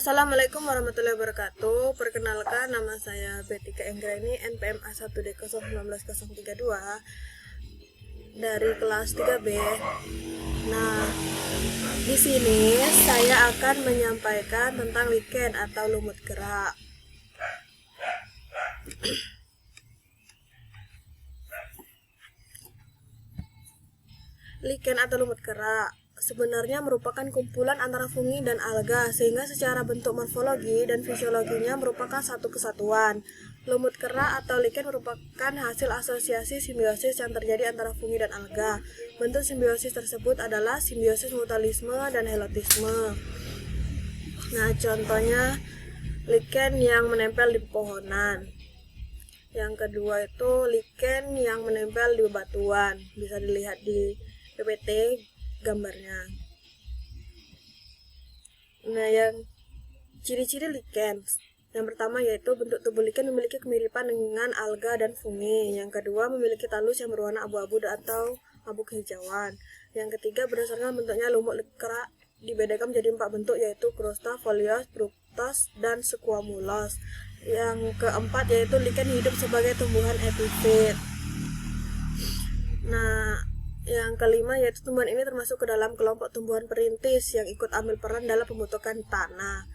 Assalamualaikum warahmatullahi wabarakatuh. Perkenalkan, nama saya Betika Enggraini, NPM A1D019032 dari kelas 3B. Nah, di sini saya akan menyampaikan tentang lichen atau lumut gerak. Lichen atau lumut gerak sebenarnya merupakan kumpulan antara fungi dan alga, sehingga secara bentuk morfologi dan fisiologinya merupakan satu kesatuan. Lumut kerak atau lichen merupakan hasil asosiasi simbiosis yang terjadi antara fungi dan alga. Bentuk simbiosis tersebut adalah simbiosis mutualisme dan helotisme. Nah, contohnya lichen yang menempel di pepohonan. Yang kedua itu lichen yang menempel di bebatuan. Bisa dilihat di PPT gambarnya. Nah, yang ciri-ciri lichen, yang pertama yaitu bentuk tubuh lichen memiliki kemiripan dengan alga dan fungi. Yang kedua, memiliki talus yang berwarna abu-abu atau abu kehijauan. Yang ketiga, berdasarkan bentuknya lumut kerak dibedakan menjadi 4 bentuk, yaitu Crosta, Folios, Fructos, dan Squamulus. Yang keempat yaitu lichen hidup sebagai tumbuhan epifit. Nah, yang kelima yaitu tumbuhan ini termasuk ke dalam kelompok tumbuhan perintis yang ikut ambil peran dalam pembentukan tanah.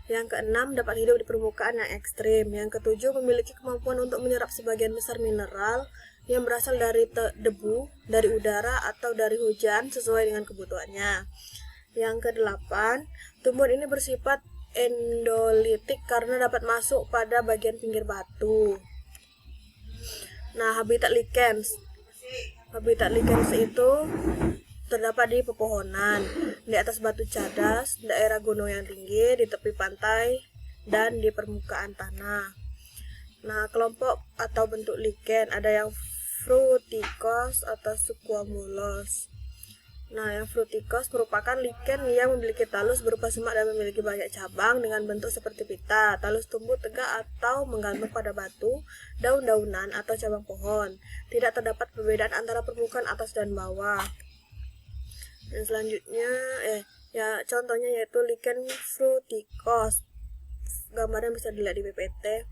Yang keenam, dapat hidup di permukaan yang ekstrim. Yang ketujuh, memiliki kemampuan untuk menyerap sebagian besar mineral yang berasal dari debu, dari udara, atau dari hujan sesuai dengan kebutuhannya. Yang kedelapan, tumbuhan ini bersifat endolitik karena dapat masuk pada bagian pinggir batu. Nah, habitat lichens. Habitat lichens itu terdapat di pepohonan, di atas batu cadas, daerah gunung yang tinggi, di tepi pantai, dan di permukaan tanah. Nah, kelompok atau bentuk lichen ada yang fruticos atau squamulus. Nah, yang fruticos merupakan lichen yang memiliki talus berupa semak dan memiliki banyak cabang dengan bentuk seperti pita. Talus tumbuh tegak atau menggantung pada batu, daun-daunan, atau cabang pohon. Tidak terdapat perbedaan antara permukaan atas dan bawah. Dan selanjutnya, contohnya yaitu lichen fruticos. Gambarnya bisa dilihat di PPT.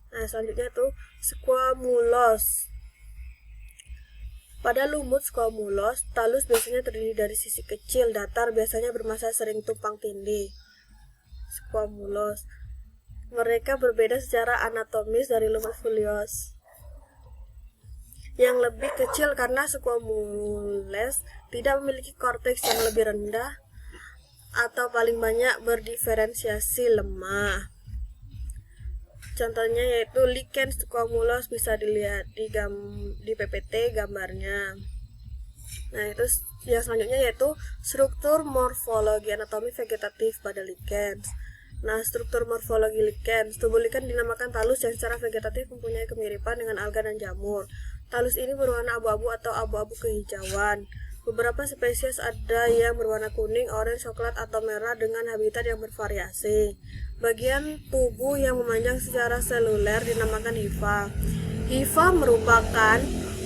Nah, selanjutnya itu squamulus. Pada lumut squamulus, talus biasanya terdiri dari sisi kecil, datar, biasanya bermassa sering tumpang tindih. Squamulus. Mereka berbeda secara anatomis dari lumut folios, yang lebih kecil karena squamulus tidak memiliki korteks yang lebih rendah atau paling banyak berdiferensiasi lemah. Contohnya yaitu lichen squamulus, bisa dilihat di PPT gambarnya. Nah, itu yang selanjutnya yaitu struktur morfologi anatomi vegetatif pada lichens. Nah, struktur morfologi lichens. Tubuh lichen dinamakan talus yang secara vegetatif mempunyai kemiripan dengan alga dan jamur. Talus ini berwarna abu-abu atau abu-abu kehijauan. Beberapa spesies ada yang berwarna kuning, oranye, coklat, atau merah dengan habitat yang bervariasi. Bagian tubuh yang memanjang secara seluler dinamakan hifa. Hifa merupakan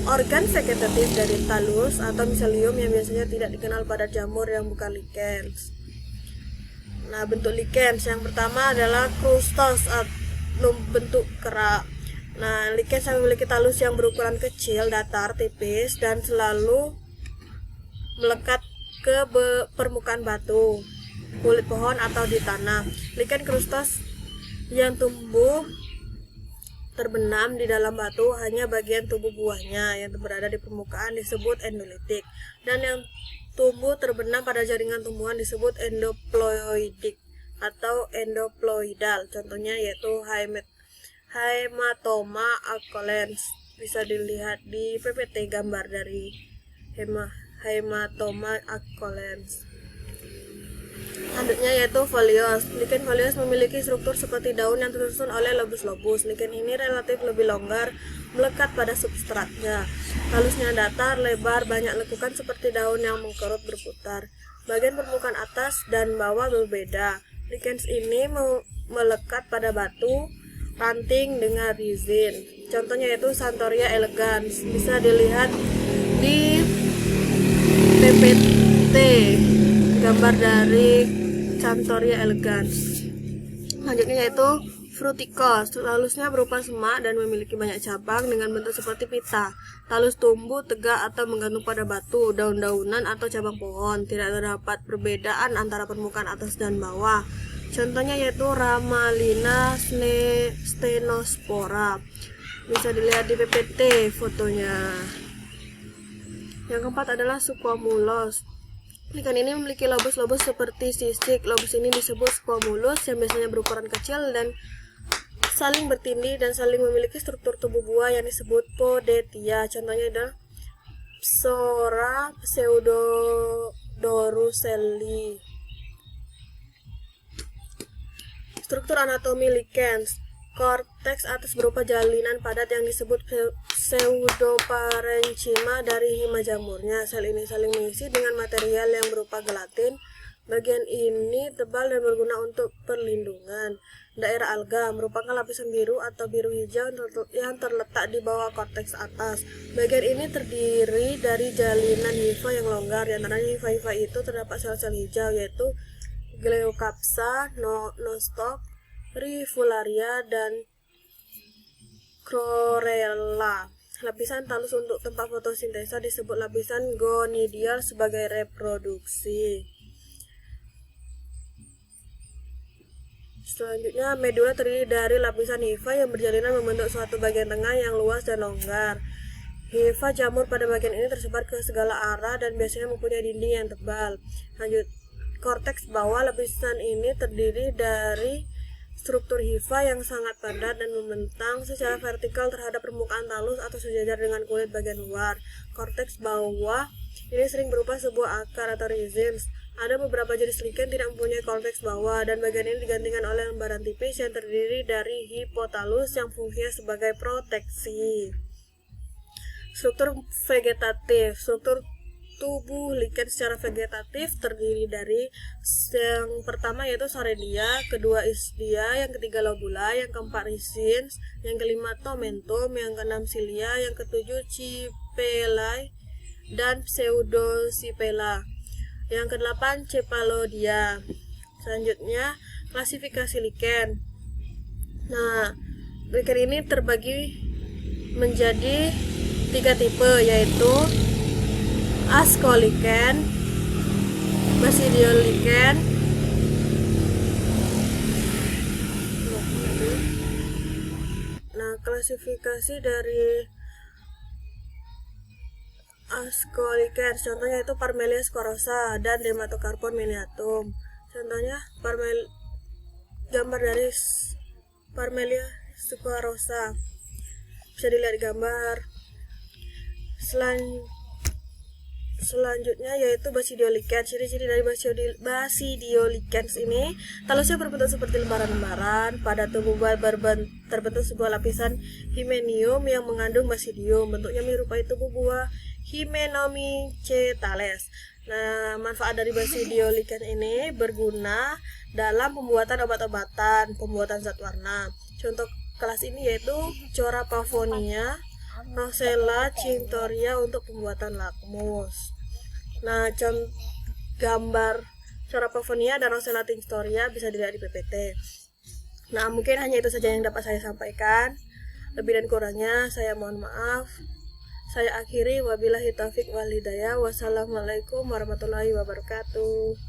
organ vegetatif dari talus atau miselium yang biasanya tidak dikenal pada jamur yang bukan lichens. Nah, bentuk lichens yang pertama adalah Croustos atau bentuk kerak. Nah, lichens yang memiliki talus yang berukuran kecil, datar, tipis, dan selalu melekat ke permukaan batu, kulit pohon, atau di tanah. Lichen Croustos yang tumbuh terbenam di dalam batu, hanya bagian tubuh buahnya yang berada di permukaan disebut endolitik, dan yang tumbuh terbenam pada jaringan tumbuhan disebut endoploidik atau endoploidal. Contohnya yaitu Haematoma accolens. Bisa dilihat di PPT gambar dari Haematoma accolens. Selanjutnya yaitu folios. Lichen folios memiliki struktur seperti daun yang tersusun oleh lobus-lobus. Lichen ini relatif lebih longgar, melekat pada substratnya. Talusnya datar, lebar, banyak lekukan seperti daun yang mengkerut berputar. Bagian permukaan atas dan bawah berbeda. Lichens ini melekat pada batu, ranting dengan rizin. Contohnya yaitu Santoria elegans. Bisa dilihat di PPT gambar dari Santoria elegans. Selanjutnya yaitu frutikos. Talusnya berupa semak dan memiliki banyak cabang dengan bentuk seperti pita. Talus tumbuh tegak atau menggantung pada batu, daun-daunan atau cabang pohon. Tidak terdapat perbedaan antara permukaan atas dan bawah. Contohnya yaitu Ramalina stenospora. Bisa dilihat di PPT fotonya. Yang keempat adalah Squamulus. Ikan ini memiliki lobus-lobus seperti sisik. Lobus ini disebut squamulus yang biasanya berukuran kecil dan saling bertindih dan saling memiliki struktur tubuh buah yang disebut podetia. Contohnya adalah Psora pseudodoruselli. Struktur anatomi likens. Korteks atas berupa jalinan padat yang disebut pseudoparenchyma dari hima jamurnya. Sel ini saling mengisi dengan material yang berupa gelatin. Bagian ini tebal dan berguna untuk perlindungan. Daerah alga merupakan lapisan biru atau biru hijau yang terletak di bawah korteks atas. Bagian ini terdiri dari jalinan hifa yang longgar. Di antaranya hifa-hifa itu terdapat sel-sel hijau yaitu Gleocapsa, nostoc, Rivularia, dan Chlorella. Lapisan talus untuk tempat fotosintesa disebut lapisan gonidial sebagai reproduksi. Selanjutnya, medula terdiri dari lapisan hifa yang berjalinan membentuk suatu bagian tengah yang luas dan longgar. Hifa jamur pada bagian ini tersebar ke segala arah dan biasanya mempunyai dinding yang tebal. Lanjut, korteks bawah. Lapisan ini terdiri dari struktur hifa yang sangat padat dan membentang secara vertikal terhadap permukaan talus atau sejajar dengan kulit bagian luar. Korteks bawah ini sering berupa sebuah akar atau rhizomes. Ada beberapa jenis lichen tidak mempunyai korteks bawah dan bagian ini digantikan oleh lembaran tipis yang terdiri dari hipotalus yang fungsinya sebagai proteksi. Struktur vegetatif. Struktur tubuh lichen secara vegetatif terdiri dari yang pertama yaitu Soredia, kedua Isdia, yang ketiga Lobula, yang keempat Rhizins, yang kelima Tomentum, yang keenam Cilia, yang ketujuh Cipelae dan Pseudocipela, yang kedelapan Cephalodia. Selanjutnya klasifikasi lichen. Nah, lichen ini terbagi menjadi 3 tipe yaitu Ascolichen, Basidiolichen, nah klasifikasi dari Ascolichen contohnya itu Parmelia scorosa dan Dermatocarpon miniatum. Contohnya gambar dari Parmelia scorosa bisa dilihat di gambar. Selanjutnya yaitu Basidiolichens. Ciri-ciri dari Basidiolichens ini, talusnya berbentuk seperti lembaran-lembaran. Pada tubuh buah terbentuk sebuah lapisan hymenium yang mengandung basidium. Bentuknya menyerupai tubuh buah Hymenomycetales. Nah, manfaat dari Basidiolichens ini berguna dalam pembuatan obat-obatan, pembuatan zat warna. Contoh kelas ini yaitu Cora pavonia, Rosella cinctoria untuk pembuatan lakmus. Nah, gambar Cora pavonia dan Rosella cinctoria bisa dilihat di PPT. Nah, mungkin hanya itu saja yang dapat saya sampaikan. Lebih dan kurangnya saya mohon maaf. Saya akhiri, wabillahi taufik wal hidayah. Wassalamualaikum warahmatullahi wabarakatuh.